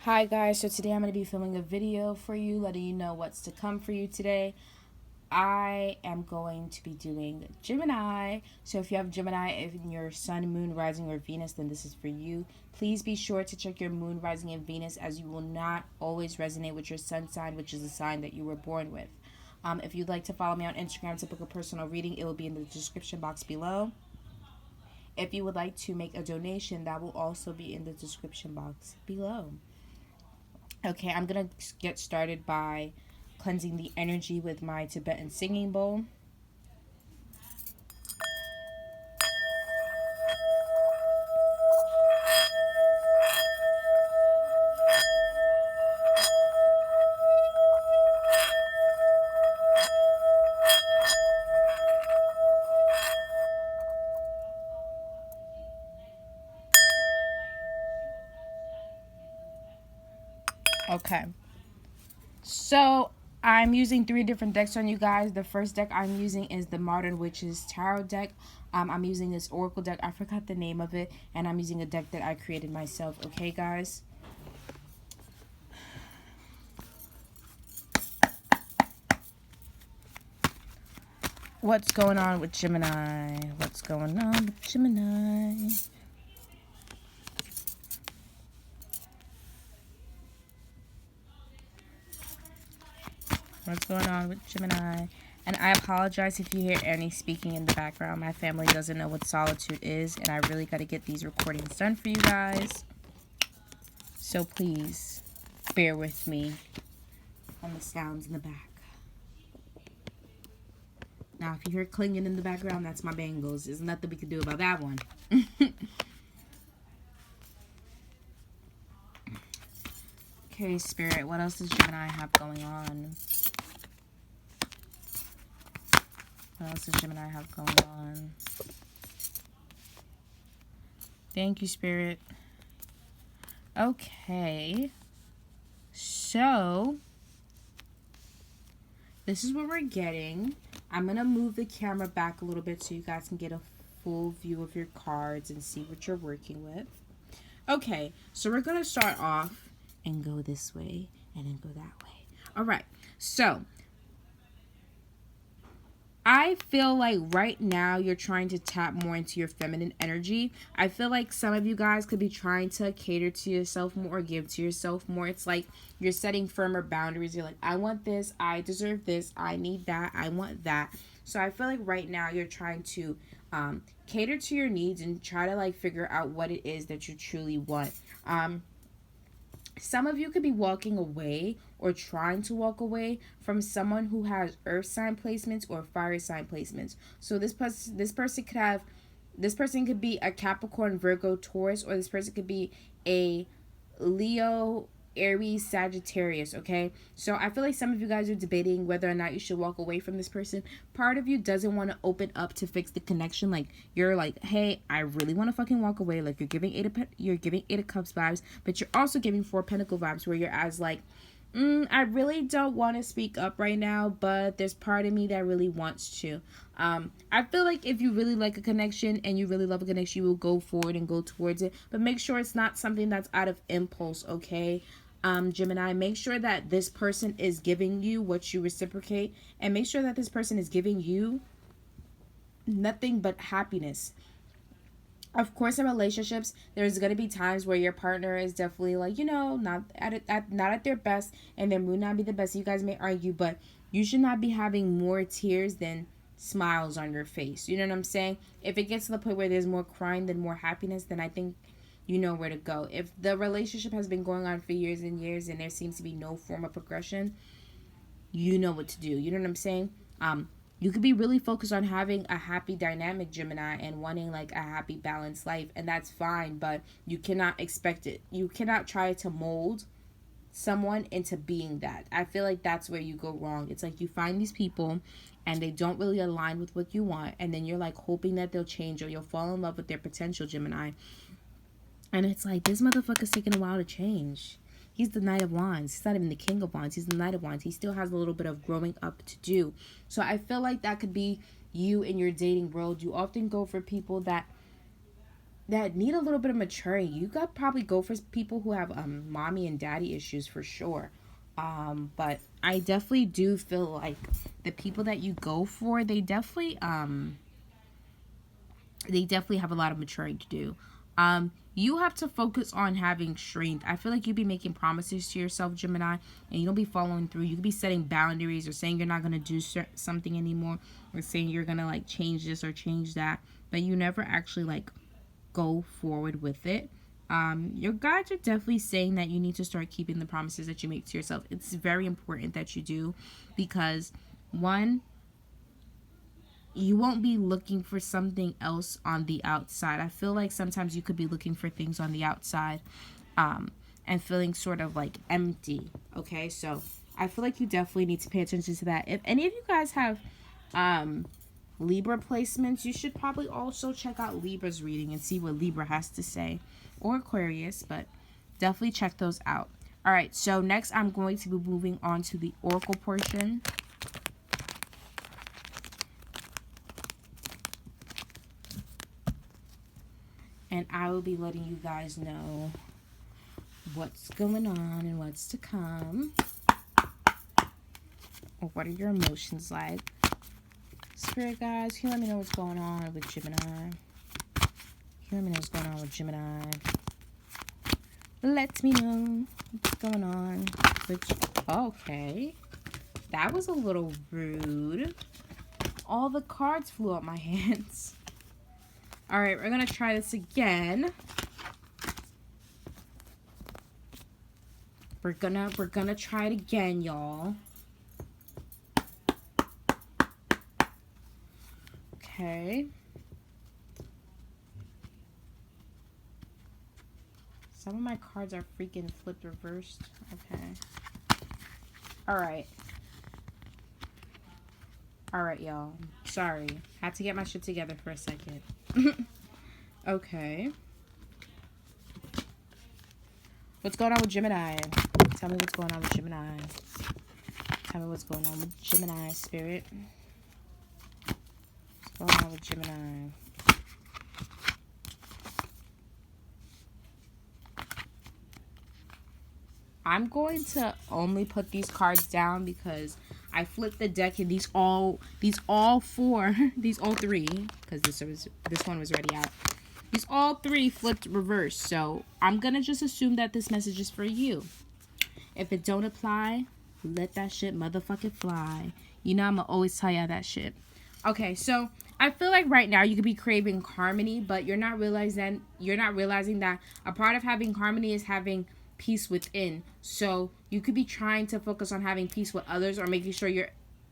Hi guys, so today I'm going to be filming a video for you, letting you know what's to come for you today. I am going to be doing Gemini. So if you have Gemini in your sun, moon, rising, or Venus, then this is for you. Please be sure to check your moon, rising, and Venus, as you will not always resonate with your sun sign, which is the sign that you were born with. If you'd like to follow me on Instagram to book a personal reading, it will be in the description box below. If you would like to make a donation, that will also be in the description box below. Okay, I'm going to get started by cleansing the energy with my Tibetan singing bowl. Okay, so I'm using 3 different decks on you guys. The first deck I'm using is the Modern Witches Tarot deck. I'm using this Oracle deck. I forgot the name of it. And I'm using a deck that I created myself. Okay, guys? What's going on with Gemini? What's going on with Gemini? What's going on with Gemini? And I apologize if you hear any speaking in the background. My family doesn't know what solitude is, and I really got to get these recordings done for you guys. So please bear with me on the sounds in the back. Now, if you hear clinging in the background, that's my bangles. There's nothing we can do about that one. Okay, Spirit, what else does Gemini have going on? What else does Gemini have going on? Thank you, Spirit. Okay. So, this is what we're getting. I'm going to move the camera back a little bit so you guys can get a full view of your cards and see what you're working with. Okay, so we're going to start off and go this way and then go that way. All right, so I feel like right now you're trying to tap more into your feminine energy. I feel like some of you guys could be trying to cater to yourself more or give to yourself more. It's like you're setting firmer boundaries. You're like, I want this, I deserve this, I need that, I want that. So I feel like right now you're trying to cater to your needs and try to like figure out what it is that you truly want. Some of you could be walking away or trying to walk away from someone who has earth sign placements or fire sign placements. So this person could be a Capricorn, Virgo, Taurus, or this person could be a Leo, Aries, Sagittarius, okay? So I feel like some of you guys are debating whether or not you should walk away from this person. Part of you doesn't want to open up to fix the connection. Like, you're like, hey, I really want to fucking walk away. Like, you're giving Eight of Cups vibes, but you're also giving Four Pentacle vibes, where you're as like, I really don't want to speak up right now, but there's part of me that really wants to. I feel like if you really like a connection and you really love a connection, you will go forward and go towards it. But make sure it's not something that's out of impulse, okay? Gemini, make sure that this person is giving you what you reciprocate, and make sure that this person is giving you nothing but happiness. Of course, in relationships, there's going to be times where your partner is definitely like, not at their best, and their mood not be the best. You guys may argue, but you should not be having more tears than smiles on your face. You know what I'm saying? If it gets to the point where there's more crying than more happiness, then I think you know where to go. If the relationship has been going on for years and years and there seems to be no form of progression, you know what to do. You know what I'm saying? You could be really focused on having a happy dynamic, Gemini, and wanting like a happy balanced life, and that's fine, but you cannot expect it. You cannot try to mold someone into being that. I feel like that's where you go wrong. It's like you find these people and they don't really align with what you want, and then you're like hoping that they'll change or you'll fall in love with their potential, Gemini. And it's like, this motherfucker's taking a while to change. He's the Knight of Wands. He's not even the King of Wands. He's the Knight of Wands. He still has a little bit of growing up to do. So I feel like that could be you in your dating world. You often go for people that that need a little bit of maturing. You got probably go for people who have mommy and daddy issues for sure. But I definitely do feel like the people that you go for, they definitely have a lot of maturing to do. You have to focus on having strength. I feel like you'd be making promises to yourself, Gemini, and you don't be following through. You could be setting boundaries or saying you're not going to do something anymore, or saying you're going to like change this or change that, but you never actually like go forward with it. Your guides are definitely saying that you need to start keeping the promises that you make to yourself. It's very important that you do, because one, you won't be looking for something else on the outside. I feel like sometimes you could be looking for things on the outside, and feeling sort of like empty. Okay, so I feel like you definitely need to pay attention to that. If any of you guys have Libra placements, you should probably also check out Libra's reading and see what Libra has to say, or Aquarius, but definitely check those out. All right, so next I'm going to be moving on to the Oracle portion. And I will be letting you guys know what's going on and what's to come. Or what are your emotions like? Spirit guys, can you let me know what's going on with Gemini? Can you let me know what's going on with Gemini? Let me know what's going on with... Okay. That was a little rude. All the cards flew out my hands. Alright, we're going to try this again. We're gonna try it again, y'all. Okay. Some of my cards are freaking flipped reversed. Okay. Alright. Alright, y'all. Sorry. Had to get my shit together for a second. Okay. What's going on with Gemini? Tell me what's going on with Gemini. Tell me what's going on with Gemini, Spirit. What's going on with Gemini? I'm going to only put these cards down because I flipped the deck and these all three, because this one was already out. These all three flipped reverse, so I'm gonna just assume that this message is for you. If it don't apply, let that shit motherfucking fly. You know I'ma always tell y'all that shit. Okay, so I feel like right now you could be craving harmony, but you're not realizing that a part of having harmony is having peace within. So you could be trying to focus on having peace with others or making sure your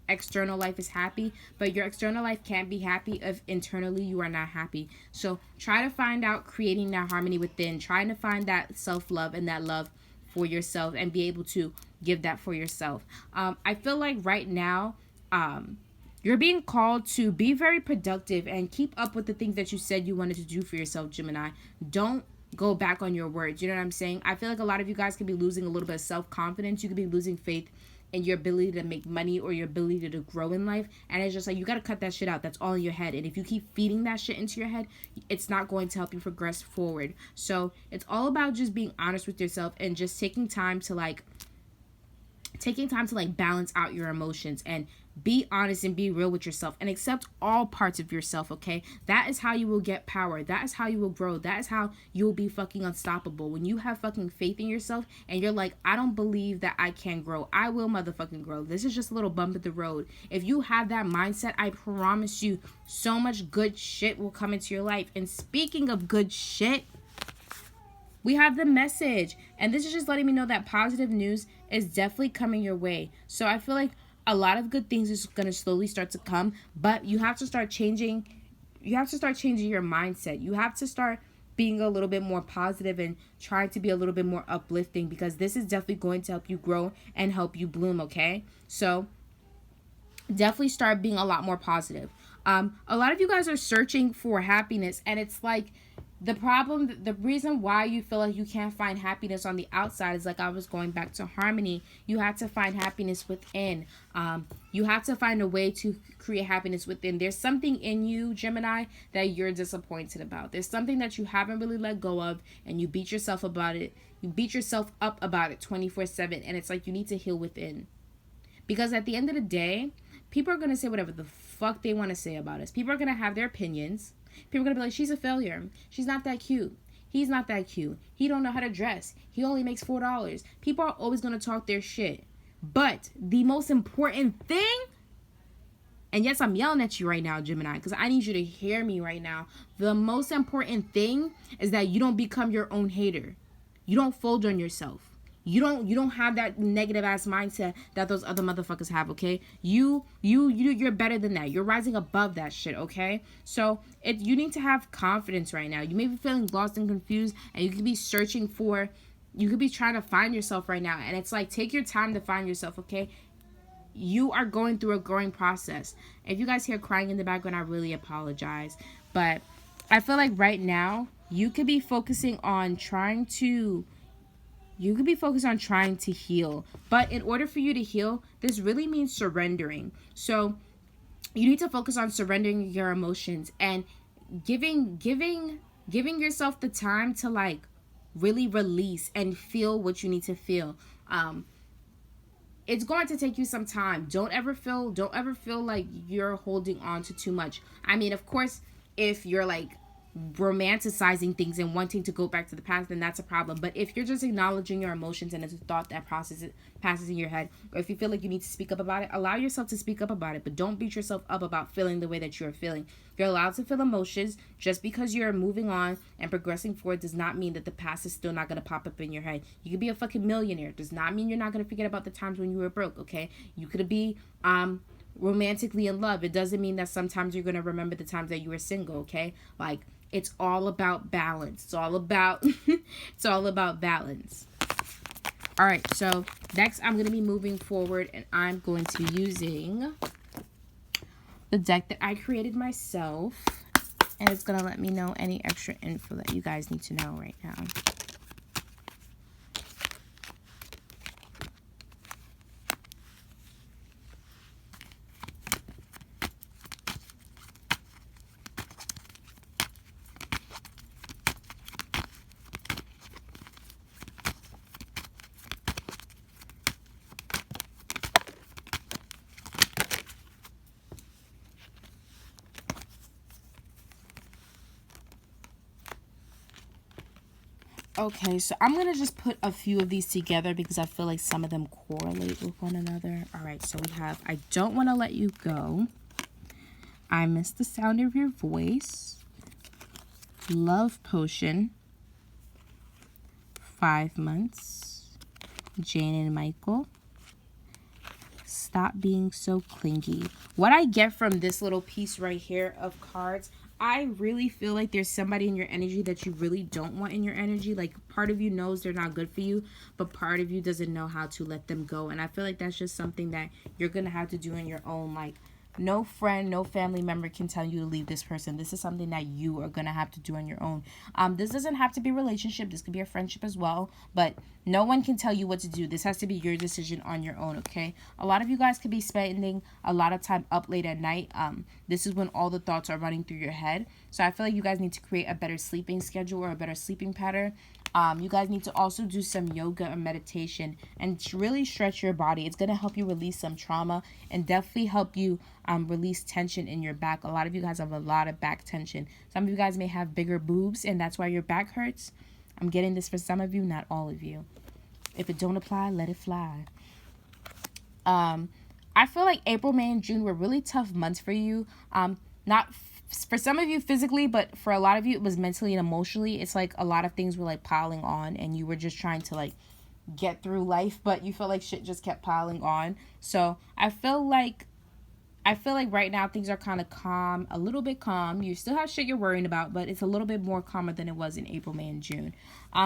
external life is happy, but your external life can't be happy if internally you are not happy. So try to find out creating that harmony within, trying to find that self-love and that love for yourself and be able to give that for yourself. I feel like right now you're being called to be very productive and keep up with the things that you said you wanted to do for yourself, Gemini. Don't go back on your words. You know what I'm saying? I feel like a lot of you guys could be losing a little bit of self-confidence. You could be losing faith in your ability to make money or your ability to grow in life. And it's just like, you got to cut that shit out. That's all in your head. And if you keep feeding that shit into your head, it's not going to help you progress forward. So it's all about just being honest with yourself and just taking time to balance out your emotions and be honest and be real with yourself and accept all parts of yourself, okay? That is how you will get power. That is how you will grow. That is how you will be fucking unstoppable. When you have fucking faith in yourself and you're like, I don't believe that I can grow. I will motherfucking grow. This is just a little bump at the road. If you have that mindset, I promise you so much good shit will come into your life. And speaking of good shit, we have the message. And this is just letting me know that positive news is definitely coming your way. So I feel like a lot of good things is going to slowly start to come, but you have to start changing. You have to start changing your mindset. You have to start being a little bit more positive and trying to be a little bit more uplifting, because this is definitely going to help you grow and help you bloom, okay? So definitely start being a lot more positive. A lot of you guys are searching for happiness, and it's like the reason why you feel like you can't find happiness on the outside is, like I was going back to harmony, you have to find happiness within. You have to find a way to create happiness within. There's something in you, Gemini, that you're disappointed about. There's something that you haven't really let go of, and you beat yourself about it. You beat yourself up about it 24/7, and it's like you need to heal within. Because at the end of the day, people are going to say whatever the fuck they want to say about us. People are going to have their opinions. People are going to be like, she's a failure. She's not that cute. He's not that cute. He don't know how to dress. He only makes $4. People are always going to talk their shit. But the most important thing, and yes, I'm yelling at you right now, Gemini, because I need you to hear me right now. The most important thing is that you don't become your own hater. You don't fold on yourself. You don't have that negative ass mindset that those other motherfuckers have, okay? You're better than that. You're rising above that shit, okay? So you need to have confidence right now. You may be feeling lost and confused, and you could be you could be trying to find yourself right now. And it's like, take your time to find yourself, okay? You are going through a growing process. If you guys hear crying in the background, I really apologize. But I feel like right now, you could be focusing on trying to heal. But in order for you to heal, this really means surrendering. So you need to focus on surrendering your emotions and giving yourself the time to, like, really release and feel what you need to feel. It's going to take you some time. Don't ever feel like you're holding on to too much. I mean, of course, if you're like romanticizing things and wanting to go back to the past, then that's a problem. But if you're just acknowledging your emotions and it's a thought that passes in your head, or if you feel like you need to speak up about it, allow yourself to speak up about it. But don't beat yourself up about feeling the way that you're feeling. You're allowed to feel emotions. Just because you're moving on and progressing forward does not mean that the past is still not going to pop up in your head. You could be a fucking millionaire. Does not mean you're not going to forget about the times when you were broke, okay? You could be romantically in love. It doesn't mean that sometimes you're going to remember the times that you were single, okay? Like, it's all about balance. It's all about balance. All right, so next I'm going to be moving forward, and I'm going to be using the deck that I created myself, and it's going to let me know any extra info that you guys need to know right now. Okay, so I'm going to just put a few of these together because I feel like some of them correlate with one another. All right, so we have I Don't Want to Let You Go, I Miss the Sound of Your Voice, Love Potion, 5 Months, Jane and Michael, Stop Being So Clingy. What I get from this little piece right here of cards, I really feel like there's somebody in your energy that you really don't want in your energy. Like, part of you knows they're not good for you, but part of you doesn't know how to let them go. And I feel like that's just something that you're going to have to do in your own. Like, no friend, no family member can tell you to leave this person. This is something that you are going to have to do on your own. This doesn't have to be a relationship. This could be a friendship as well. But no one can tell you what to do. This has to be your decision on your own, okay? A lot of you guys could be spending a lot of time up late at night. This is when all the thoughts are running through your head. So I feel like you guys need to create a better sleeping schedule or a better sleeping pattern. You guys need to also do some yoga or meditation and really stretch your body. It's going to help you release some trauma and definitely help you release tension in your back. A lot of you guys have a lot of back tension. Some of you guys may have bigger boobs and that's why your back hurts. I'm getting this for some of you, not all of you. If it don't apply, let it fly. I feel like April, May, and June were really tough months for you. Not for some of you physically, but for a lot of you, it was mentally and emotionally. It's like a lot of things were like piling on and you were just trying to like get through life, but you feel like shit just kept piling on. So I feel like right now things are kind of calm, a little bit calm. You still have shit you're worrying about, but it's a little bit more calmer than it was in April, May, and June.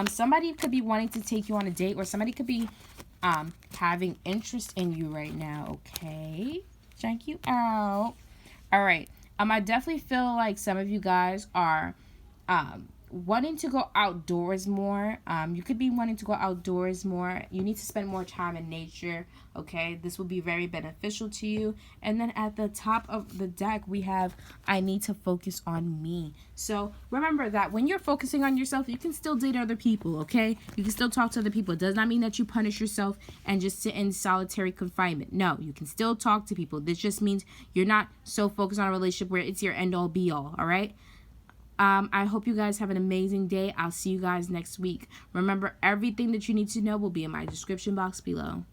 Somebody could be wanting to take you on a date, or somebody could be having interest in you right now, okay? Check you out. All right. I definitely feel like some of you guys are wanting to go outdoors more. You could be wanting to go outdoors more. You need to spend more time in nature. Okay, this will be very beneficial to you. And then at the top of the deck, we have I need to focus on me. So remember that when you're focusing on yourself, you can still date other people. Okay, you can still talk to other people. It does not mean that you punish yourself and just sit in solitary confinement. No, you can still talk to people. This just means you're not so focused on a relationship where it's your end all be all. All right. I hope you guys have an amazing day. I'll see you guys next week. Remember, everything that you need to know will be in my description box below.